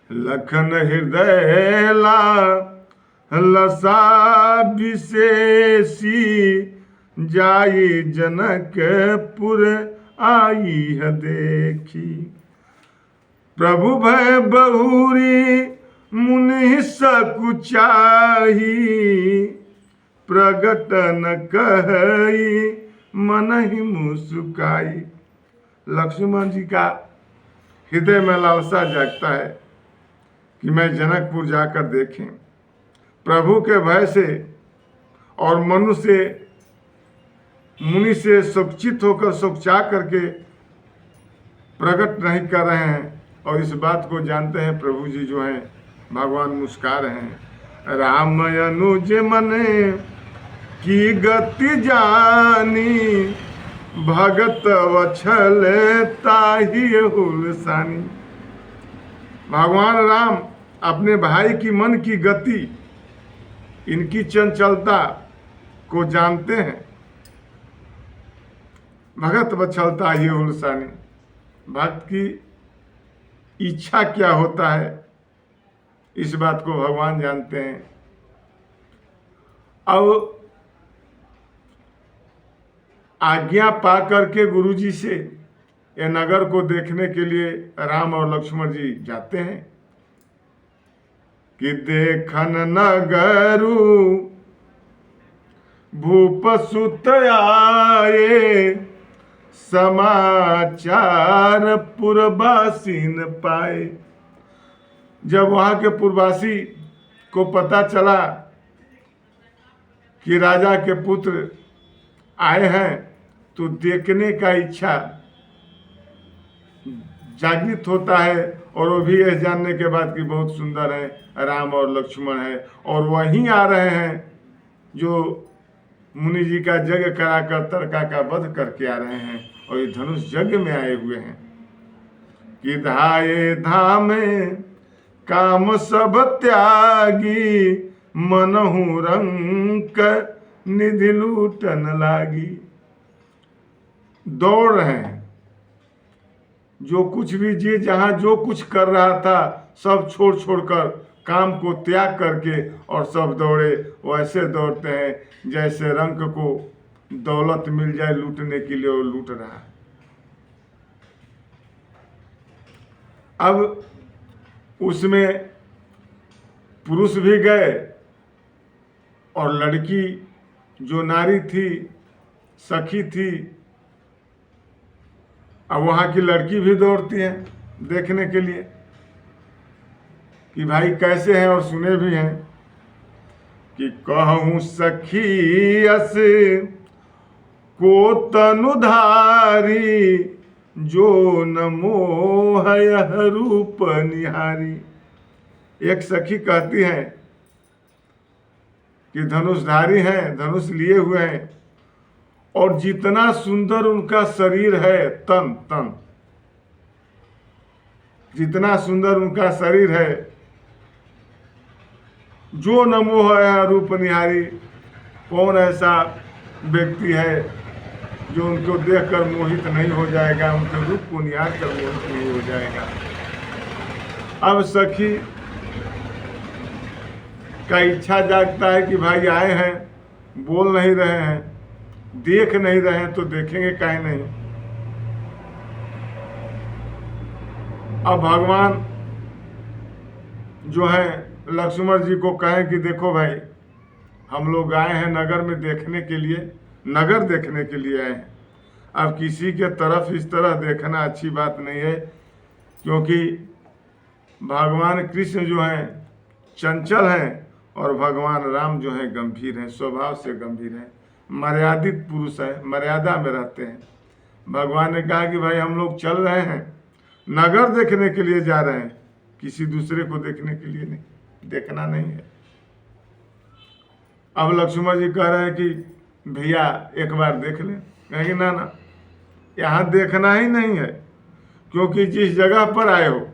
लखन हृदय लसा विशेषी, जाई जनकपुर आई है देखी। प्रभु भय बहुरी मुनि सकुचाही, प्रगट न कहई मन ही मुस्काई। लक्ष्मण जी का हृदय में लालसा जागता है कि मैं जनकपुर जाकर देखें। प्रभु के भय से और मुनि से सुचित होकर सुखचा करके प्रकट नहीं कर रहे हैं, और इस बात को जानते हैं प्रभु जी जो हैं भगवान मुस्का रहे हैं। राम अनुज मने की गति जानी, भगत वछल ताहि हुलसानी। भगवान राम अपने भाई की मन की गति, इनकी चंचलता को जानते हैं। भगत वछलता ही हुलसानी, भक्त की इच्छा क्या होता है इस बात को भगवान जानते हैं। अब आज्ञा पा करके गुरु जी से ये नगर को देखने के लिए राम और लक्ष्मण जी जाते हैं कि देखन नगरु भूप सुत आए, समाचार पुरवासीन पाए। जब वहां के पुरवासी को पता चला कि राजा के पुत्र आए हैं, तो देखने का इच्छा जागृत होता है, और वो भी यह जानने के बाद कि बहुत सुंदर है, राम और लक्ष्मण है, और वहीं आ रहे हैं जो मुनि जी का यज्ञ कराकर तरका का वध करके आ रहे हैं, और ये धनुष यज्ञ में आए हुए हैं कि धाये धामे काम सब त्यागी, मनहु रंक निधि लूटन लागी। दौड़ रहे हैं, जो कुछ भी जी जहां जो कुछ कर रहा था सब छोड़ छोड़कर काम को त्याग करके और सब दौड़े। वो ऐसे दौड़ते हैं जैसे रंक को दौलत मिल जाए लूटने के लिए, वो लूट रहा है। अब उसमें पुरुष भी गए और लड़की जो नारी थी, सखी थी, अब वहां की लड़की भी दौड़ती है देखने के लिए कि भाई कैसे हैं, और सुने भी हैं कि कहूँ सखी अस को तनुधारी, जो न मोह यह रूप निहारी। एक सखी कहती है कि धनुषधारी हैं, धनुष लिए हुए हैं, और जितना सुंदर उनका शरीर है, तन जितना सुंदर उनका शरीर है, जो न मोह है रूप निहारी। कौन ऐसा व्यक्ति है जो उनको देखकर मोहित नहीं हो जाएगा, उनके रूप को निहार कर मोहित नहीं हो जाएगा। अब सखी का इच्छा जागता है कि भाई आए हैं, बोल नहीं रहे हैं, देख नहीं रहे हैं, तो देखेंगे काहे नहीं। अब भगवान जो है लक्ष्मण जी को कहें कि देखो भाई, हम लोग आए हैं नगर में देखने के लिए, नगर देखने के लिए आए हैं। अब किसी के तरफ इस तरह देखना अच्छी बात नहीं है, क्योंकि भगवान कृष्ण जो हैं चंचल हैं, और भगवान राम जो हैं गंभीर हैं, स्वभाव से गंभीर हैं, मर्यादित पुरुष हैं, मर्यादा में रहते हैं। भगवान ने कहा कि भाई हम लोग चल रहे हैं, नगर देखने के लिए जा रहे हैं, किसी दूसरे को देखने के लिए नहीं, देखना नहीं है। अब लक्ष्मण जी कह रहे हैं कि भैया एक बार देख लें। कहेंगे ना, यहाँ देखना ही नहीं है, क्योंकि जिस जगह पर आए हो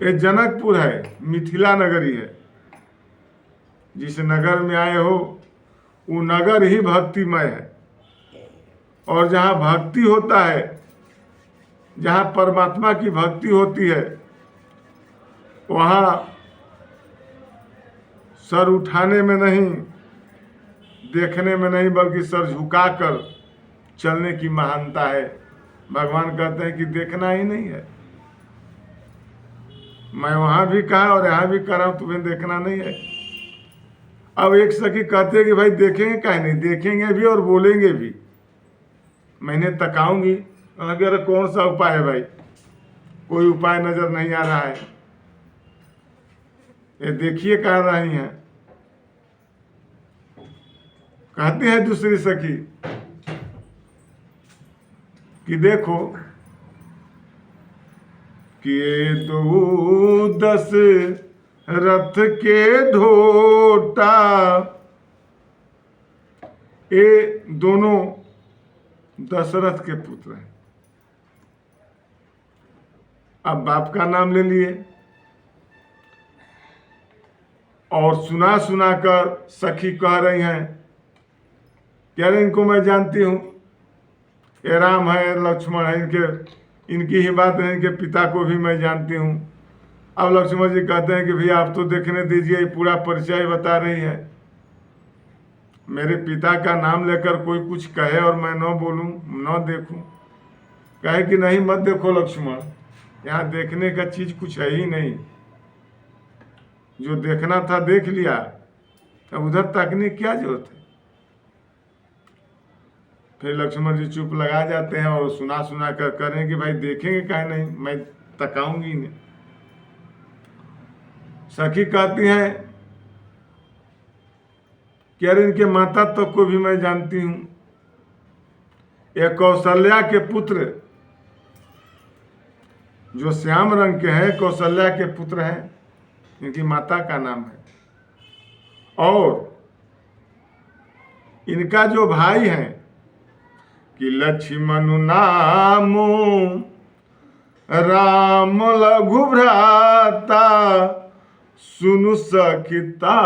ये जनकपुर है, मिथिला नगरी है। जिस नगर में आए हो वो नगर ही भक्तिमय है, और जहाँ भक्ति होता है जहाँ परमात्मा की भक्ति होती है वहाँ सर उठाने में नहीं, देखने में नहीं, बल्कि सर झुकाकर चलने की महानता है। भगवान कहते हैं कि देखना ही नहीं है। मैं वहां भी कहा और यहाँ भी कह रहा हूं, तुम्हें देखना नहीं है। अब एक सखी कहते हैं कि भाई देखेंगे, कहीं नहीं, देखेंगे भी और बोलेंगे भी। मैंने तकाऊंगी, अगर कौन सा उपाय है भाई, कोई उपाय नजर नहीं आ रहा है। ये देखिए कह रही हैं। कहती है दूसरी सखी कि देखो कि ये दो दस रथ के ढोटा, ये दोनों दशरथ के पुत्र हैं। अब बाप का नाम ले लिए और सुना सुना कर सखी कह रही हैं, कह रहे इनको मैं जानती हूं, ये राम है, लक्ष्मण है, इनकी ही बात है, इनके पिता को भी मैं जानती हूं। अब लक्ष्मण जी कहते हैं कि भैया आप तो देखने दीजिए, पूरा परिचय बता रही है। मेरे पिता का नाम लेकर कोई कुछ कहे और मैं न बोलूं, न देखूं, कहे कि नहीं मत देखो लक्ष्मण, यहाँ देखने का चीज कुछ है ही नहीं, जो देखना था देख लिया, अब उधर तकने की क्या जरूरत है। फिर लक्ष्मण जी चुप लगा जाते हैं और सुना सुना कर करें कि भाई देखेंगे कहीं नहीं, मैं तकाऊंगी नहीं। सखी कहती हैं कि अरे इनके माता तक को भी मैं जानती हूं, एक कौशल्या के पुत्र जो श्याम रंग के हैं, कौशल्या के पुत्र हैं, इनकी माता का नाम है। और इनका जो भाई है कि लक्ष्मण नामो राम लघु भ्राता, सुनु सखिता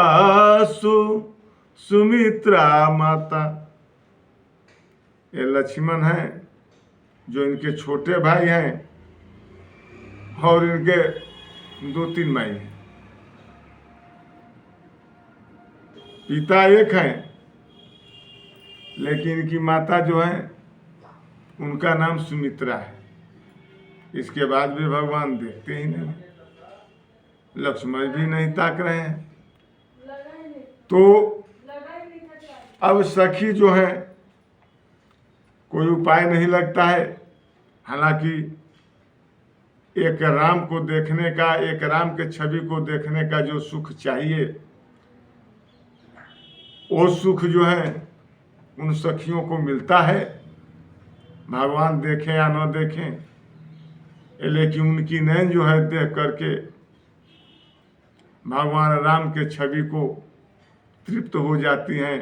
सुमित्रा माता। ये लक्ष्मण हैं जो इनके छोटे भाई हैं और इनके 2-3 भाई हैं। पिता एक हैं, लेकिन इनकी माता जो है उनका नाम सुमित्रा है। इसके बाद भी भगवान देखते ही नहीं, लक्ष्मण भी नहीं ताक रहे हैं। तो अब सखी जो है कोई उपाय नहीं लगता है। हालांकि एक राम को देखने का, एक राम के छवि को देखने का जो सुख चाहिए, वो सुख जो है उन सखियों को मिलता है। भगवान देखें या न देखें, लेकिन उनकी नैन जो है देख करके भगवान राम के छवि को तृप्त हो जाती हैं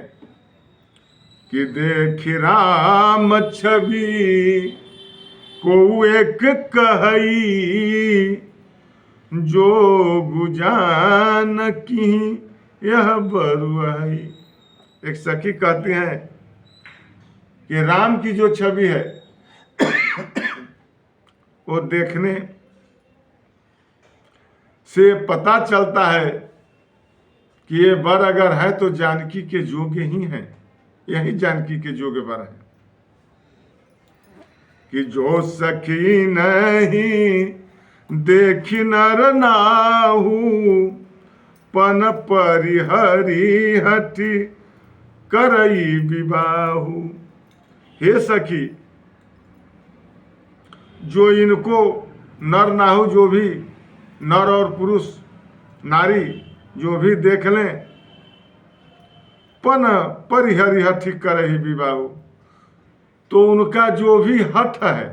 कि देख राम छवि को एक कहई, जो गुजान की यह बरुआई। एक सखी कहती हैं कि राम की जो छवि है वो देखने से पता चलता है कि ये वर अगर है तो जानकी के जोगे ही हैं, यही जानकी के जोगे वर है। कि जो सखी नहीं देखी नर नाहू, पन परिहरी हठी करई विवाहू। हे सखी, जो इनको नर नाहू, जो भी नर और पुरुष नारी जो भी देख लें, पन परिहरी हठी करई विवाहू, तो उनका जो भी हठ है,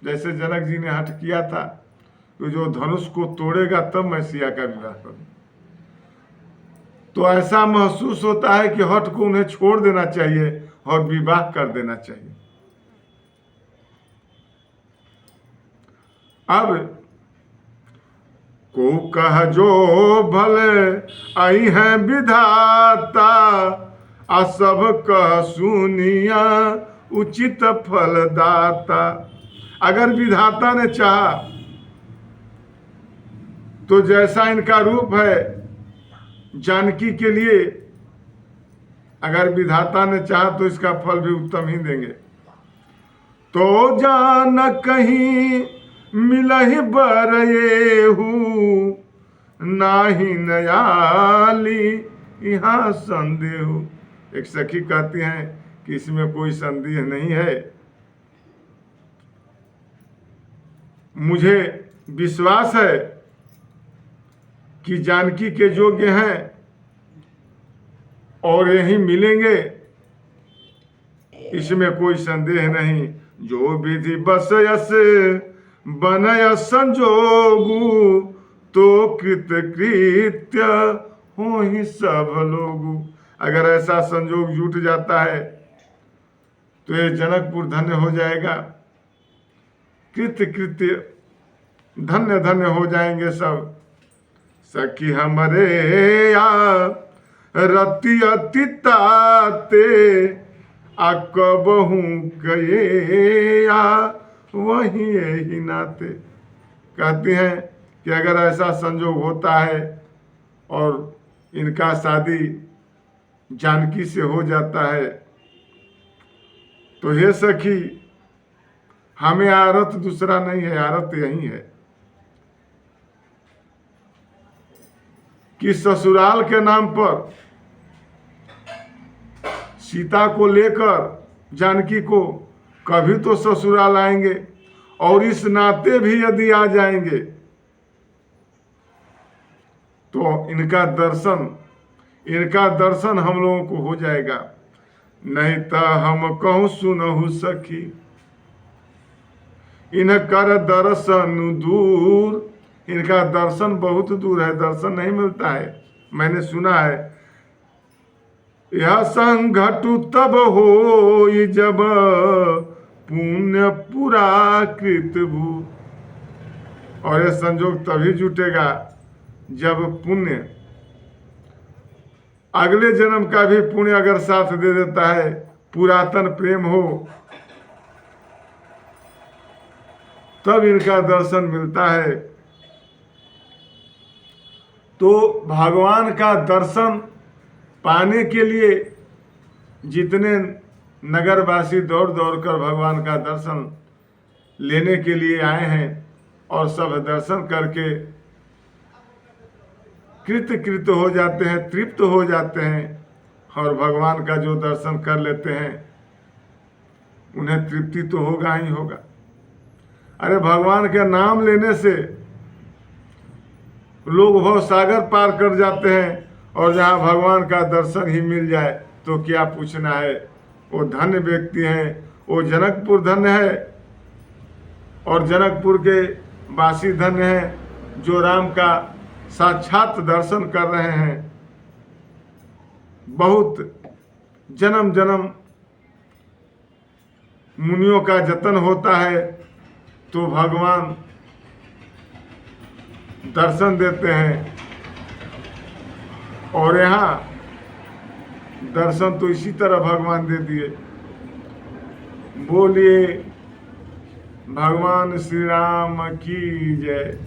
जैसे जनक जी ने हठ किया था तो जो धनुष को तोड़ेगा तब मैं सिया का विवाह करूं, तो ऐसा महसूस होता है कि हठ को उन्हें छोड़ देना चाहिए और विवाह कर देना चाहिए। अब को कह जो भले आई है विधाता, आ सब कह सुनिया उचित फलदाता। अगर विधाता ने चाहा तो जैसा इनका रूप है जानकी के लिए, अगर विधाता ने चाहा तो इसका फल भी उत्तम ही देंगे। तो जान कहीं मिलहि बर येहू, नाही नयाली यहाँ संदेह। एक सखी कहती हैं कि इसमें कोई संदेह नहीं है, मुझे विश्वास है कि जानकी के योग्य हैं और यही मिलेंगे, इसमें कोई संदेह नहीं। जो विधि बस यस बनय संजोगु, तो कृत कृत्य हो ही सब लोगु। अगर ऐसा संजोग जुट जाता है तो ये जनकपुर धन्य हो जाएगा, कृत्य कृत्य धन्य धन्य हो जाएंगे सब। सखी हमरे या रति अतिताते, अकबहू कये या वही यही नाते। कहते हैं कि अगर ऐसा संजोग होता है और इनका शादी जानकी से हो जाता है तो हे सखी हमें आरत दूसरा नहीं है, आरत यही है कि ससुराल के नाम पर सीता को लेकर जानकी को कभी तो ससुराल आएंगे, और इस नाते भी यदि आ जाएंगे तो इनका दर्शन हम लोगों को हो जाएगा। नहीं तो हम कहूँ सुनहु सखी, इनकर दर्शन दूर। इनका दर्शन बहुत दूर है, दर्शन नहीं मिलता है। मैंने सुना है यह संघटु तब हो जब पुण्य पूरा कृत भू। और यह संजोग तभी जुटेगा जब पुण्य, अगले जन्म का भी पुण्य अगर साथ दे देता है, पुरातन प्रेम हो, तब इनका दर्शन मिलता है। तो भगवान का दर्शन पाने के लिए जितने नगरवासी दौड़ दौड़ कर भगवान का दर्शन लेने के लिए आए हैं और सब दर्शन करके कृत हो जाते हैं, तृप्त हो जाते हैं और भगवान का जो दर्शन कर लेते हैं उन्हें तृप्ति तो होगा ही होगा। अरे भगवान के नाम लेने से लोग भव सागर पार कर जाते हैं, और जहाँ भगवान का दर्शन ही मिल जाए तो क्या पूछना है। वो धन्य व्यक्ति हैं, वो जनकपुर धन्य है और जनकपुर के वासी धन्य हैं जो राम का साक्षात दर्शन कर रहे हैं। बहुत जन्म जन्म मुनियों का जतन होता है तो भगवान दर्शन देते हैं, और यहाँ दर्शन तो इसी तरह भगवान दे दिए। बोलिए भगवान श्री राम की जय।